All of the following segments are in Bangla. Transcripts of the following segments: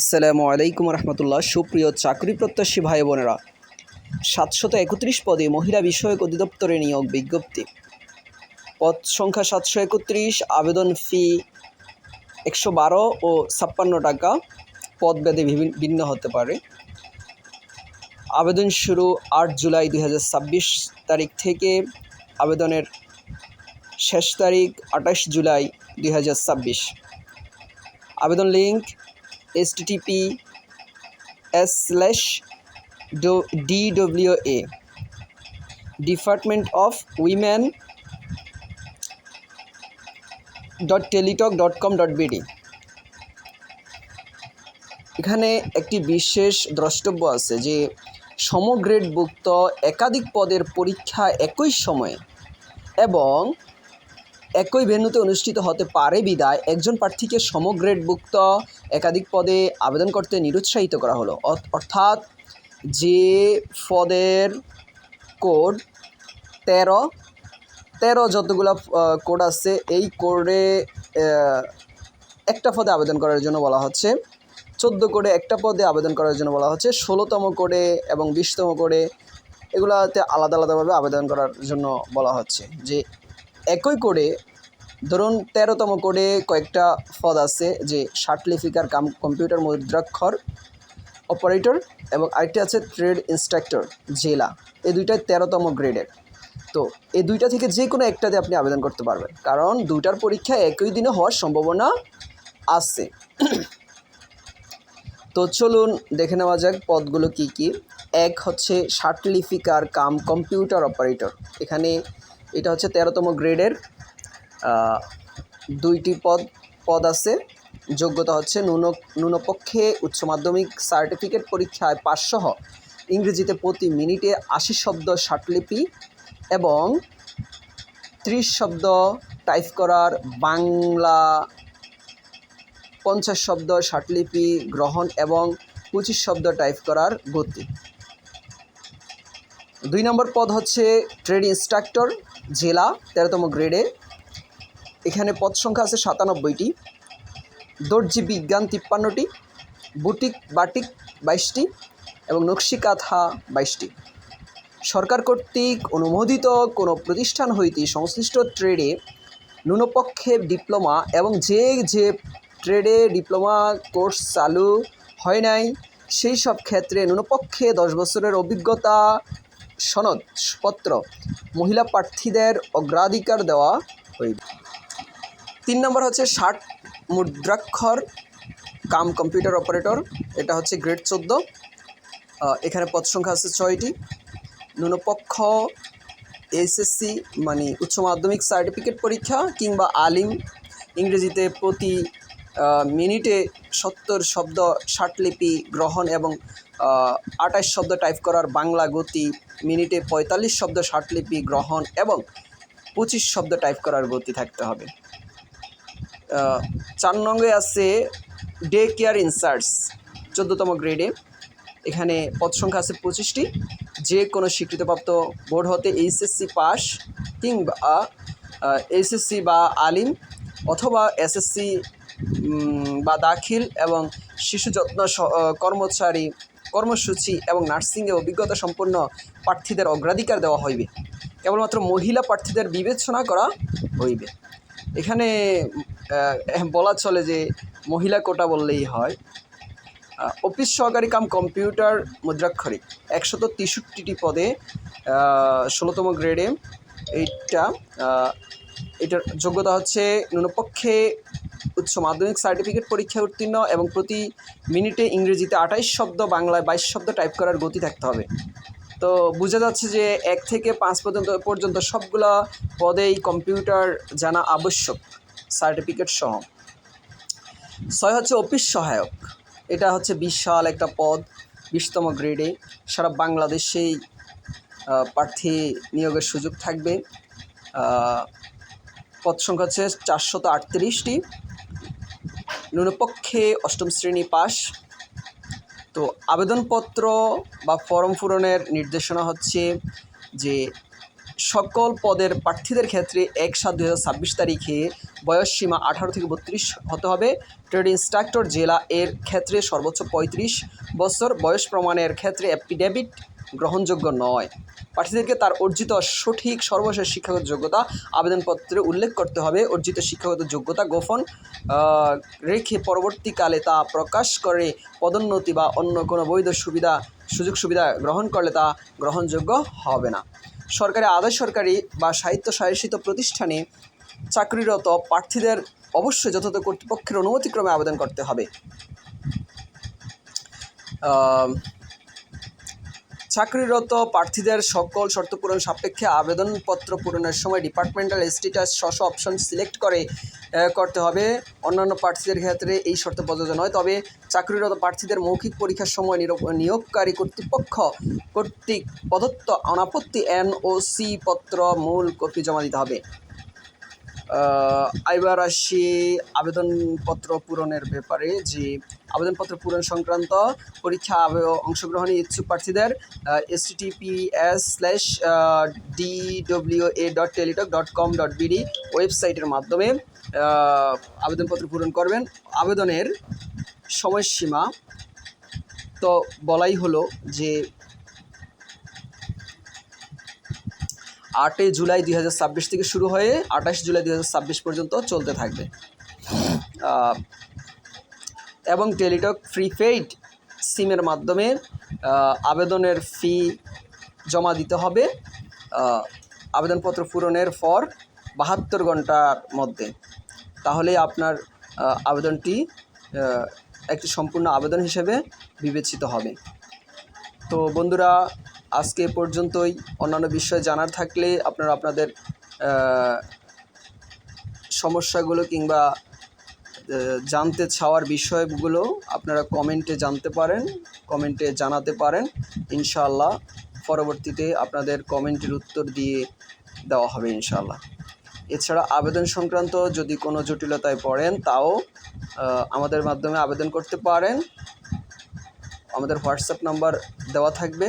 আসসালামু আলাইকুম রহমতুল্লাহ। সুপ্রিয় চাকরি প্রত্যাশী ভাই বোনেরা, 731 পদে মহিলা বিষয়ক অধিদপ্তরে নিয়োগ বিজ্ঞপ্তি। পদ সংখ্যা 731, আবেদন ফি 112 ও 56 টাকা, পদভেদে ভিন্ন হতে পারে। আবেদন শুরু 8 জুলাই 2026 তারিখ থেকে, আবেদনের শেষ তারিখ 28 জুলাই 2026। আবেদন লিঙ্ক https://DWA department.women.teletalk.com.bd। এখানে একটি বিশেষ দ্রষ্টব্য আছে যে সমগ্রেডভুক্ত একাধিক পদের পরীক্ষা একই সময়ে এবং একই ভেন্যুতে অনুষ্ঠিত হতে পারে বিধায় একজন প্রার্থীকে সমগ্রেডভুক্ত একাধিক পদে আবেদন করতে নিরুৎসাহিত করা হলো। অর্থাৎ যে পদের কোড 13 যতগুলো কোড আছে, এই কোডে একটা পদে আবেদন করার জন্য বলা হচ্ছে, 14 কোডে একটা পদে আবেদন করার জন্য বলা হচ্ছে, 16তম কোডে এবং 20তম কোডে এগুলাতে আলাদা আলাদাভাবে আবেদন করার জন্য বলা হচ্ছে। যে একই কোডে ধরুন 13তম কোডে কয়েকটা পদ আছে, যে শার্টলিফিকার কাম কম্পিউটার মুদ্রাক্ষর অপারেটর এবং আরেকটি আছে ট্রেড ইন্সট্রাক্টর জেলা। এই দুইটাই 13তম গ্রেডের। তো এই দুইটা থেকে যে কোনো একটাতে আপনি আবেদন করতে পারবেন, কারণ দুইটার পরীক্ষা একই দিনে হওয়ার সম্ভাবনা আছে। তো চলুন দেখে নেওয়া যাক পদগুলো কি কি। এক হচ্ছে শার্টলিফিকার কাম কম্পিউটার অপারেটর। এখানে এটা হচ্ছে 13তম গ্রেডের, দুইটি পদ আছে। যোগ্যতা হচ্ছে ন্যূনপক্ষে উচ্চ মাধ্যমিক সার্টিফিকেট পরীক্ষায় 5 সহ ইংরেজিতে প্রতি মিনিটে 80 শব্দ শার্টলিপি এবং 30 শব্দ টাইপ করার বাংলা, 50 শব্দ শার্টলিপি গ্রহণ এবং 25 শব্দ টাইপ করার গতি। 2 নম্বর পদ হচ্ছে ট্রেড ইন্সট্রাক্টর জেলা, 13তম গ্রেডে। এখানে পদ সংখ্যা আছে 97টি, দর্জি বিজ্ঞান 53টি, বাটিক 22টি এবং নকশি কাঁথা 22টি। সরকার কর্তৃক অনুমোদিত কোনো প্রতিষ্ঠান হইতে সংশ্লিষ্ট ট্রেডে ন্যূনপক্ষে ডিপ্লোমা এবং যে ট্রেডে ডিপ্লোমা কোর্স চালু হয় নাই সেই সব ক্ষেত্রে ন্যূনপক্ষে 10 বছরের অভিজ্ঞতা সনদপত্র মহিলা প্রার্থীদের অগ্রাধিকার দেওয়া হইবে। 3 নম্বর হচ্ছে ষাট মুদ্রাক্ষর কাম কম্পিউটার অপারেটর। এটা হচ্ছে গ্রেড 14। এখানে পদ সংখ্যা আছে 6টি। ন্যূনপক্ষ এসএসসি মানে উচ্চ মাধ্যমিক সার্টিফিকেট পরীক্ষা কিংবা আলিম, ইংরেজিতে প্রতি মিনিটে 70 শব্দ শার্টলিপি গ্রহণ এবং 28 শব্দ টাইপ করার বাংলা গতি, মিনিটে 45 শব্দ শার্টলিপি গ্রহণ এবং 25 শব্দ টাইপ করার গতি থাকতে হবে। 4 নম্বরে আছে ডে কেয়ার ইনচার্জ 14তম গ্রেডে। এখানে পদ সংখ্যা আছে 25টি। যে কোনো স্বীকৃতিপ্রাপ্ত বোর্ড হতে এইচএসসি পাস কিংবা এইচএসসি বা আলিম অথবা এসএসসি বা দাখিল এবং শিশু যত্ন কর্মসূচি এবং নার্সিংয়ে অভিজ্ঞতা সম্পন্ন প্রার্থীদের অগ্রাধিকার দেওয়া হইবে। কেবলমাত্র মহিলা প্রার্থীদের বিবেচনা করা হইবে। এখানে বলা চলে যে মহিলা কোটা বললেই হয়। অফিস সহকারী কাম কম্পিউটার মুদ্রাক্ষরিক 163টি পদে 16তম গ্রেডে। এটার যোগ্যতা হচ্ছে ন্যূনপক্ষে উচ্চ মাধ্যমিক সার্টিফিকেট পরীক্ষায় উত্তীর্ণ এবং প্রতি মিনিটে ইংরেজিতে 28 শব্দ, বাংলায় 22 শব্দ টাইপ করার গতি থাকতে হবে। তো বোঝা যাচ্ছে যে 1 থেকে 5 পর্যন্ত সবগুলা পদেই কম্পিউটার জানা আবশ্যক সার্টিফিকেট সহ। 6 হচ্ছে অফিস সহায়ক। এটা হচ্ছে বিশাল একটা পদ, 20তম গ্রেডে। সারা বাংলাদেশেই প্রার্থী নিয়োগের সুযোগ থাকবে। পদ সংখ্যা হচ্ছে 438টি। ন্যূনপক্ষে 8ম শ্রেণী পাস। তো আবেদনপত্র বা ফর্ম পূরণের নির্দেশনা হচ্ছে যে সকল পদের প্রার্থীদের ক্ষেত্রে 1/7/2026 তারিখে বয়সসীমা 18 থেকে 32 হতে হবে। ট্রেড ইন্সট্রাক্টর জেলা এর ক্ষেত্রে সর্বোচ্চ 35 বছর। বয়স প্রমাণের ক্ষেত্রে অ্যাফিডেভিট গ্রহণযোগ্য নয়। প্রার্থীদেরকে তার অর্জিত সঠিক সর্বশেষ শিক্ষাগত যোগ্যতা আবেদনপত্রে উল্লেখ করতে হবে। অর্জিত শিক্ষাগত যোগ্যতা গোপন রেখে পরবর্তীকালে তা প্রকাশ করে পদোন্নতি বা অন্য কোনো বৈধ সুযোগ সুবিধা গ্রহণ করলে তা গ্রহণযোগ্য হবে না। সরকারি আধা সরকারি বা স্বায়ত্তশাসিত প্রতিষ্ঠানে চাকরিরত প্রার্থীদের অবশ্যই যথাযথ কর্তৃপক্ষের অনুমতিক্রমে আবেদন করতে হবে। চাকরিরত প্রার্থীদের সকল শর্ত পূরণ সাপেক্ষে আবেদনপত্র পূরণের সময় ডিপার্টমেন্টাল স্ট্যাটাস স্ব অপশন সিলেক্ট করতে হবে। অন্যান্য প্রার্থীদের ক্ষেত্রে এই শর্ত প্রযোজ্য নয়। তবে চাকরিরত প্রার্থীদের মৌখিক পরীক্ষার সময় নিয়োগকারী কর্তৃপক্ষ কর্তৃক প্রদত্ত অনাপত্তি NOC পত্র মূল কপি জমা দিতে হবে। এবার আসি আবেদনপত্র পূরণের ব্যাপারে। যে আবেদনপত্র পূরণ সংক্রান্ত পরীক্ষা অংশগ্রহণে ইচ্ছুক প্রার্থীদের https://dwa.teletalk.com.bd ওয়েবসাইটের মাধ্যমে আবেদনপত্র পূরণ করবেন। আবেদনের সময়সীমা তো বলাই হলো যে 8 জুলাই 2026 থেকে শুরু হয়ে 28 জুলাই 2026 পর্যন্ত চলতে থাকবে। এবং টেলিটক প্রিপেইড সিমের মাধ্যমে আবেদনের ফি জমা দিতে হবে আবেদনপত্র পূরণের পর 72 ঘন্টার মধ্যে। তাহলে আপনার আবেদনটি একটি সম্পূর্ণ আবেদন হিসেবে বিবেচিত হবে। তো বন্ধুরা, আজকে পর্যন্তই। অন্যান্য বিষয় জানার থাকলে আপনারা আপনাদের সমস্যাগুলো কিংবা জানতে চাওয়ার বিষয়গুলো আপনারা কমেন্টে কমেন্টে জানাতে পারেন। ইনশাআল্লাহ পরবর্তীতে আপনাদের কমেন্টের উত্তর দিয়ে দেওয়া হবে ইনশাআল্লাহ। এছাড়া আবেদন সংক্রান্ত যদি কোনো জটিলতায় পড়েন তাও আমাদের মাধ্যমে আবেদন করতে পারেন। আমাদের হোয়াটসঅ্যাপ নাম্বার দেওয়া থাকবে,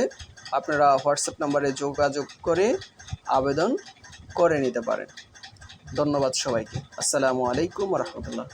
আপনারা হোয়াটসঅ্যাপ নাম্বারে যোগাযোগ করে আবেদন করে নিতে পারেন। ধন্যবাদ সবাইকে। আসসালামু আলাইকুম ওয়া রাহমাতুল্লাহ।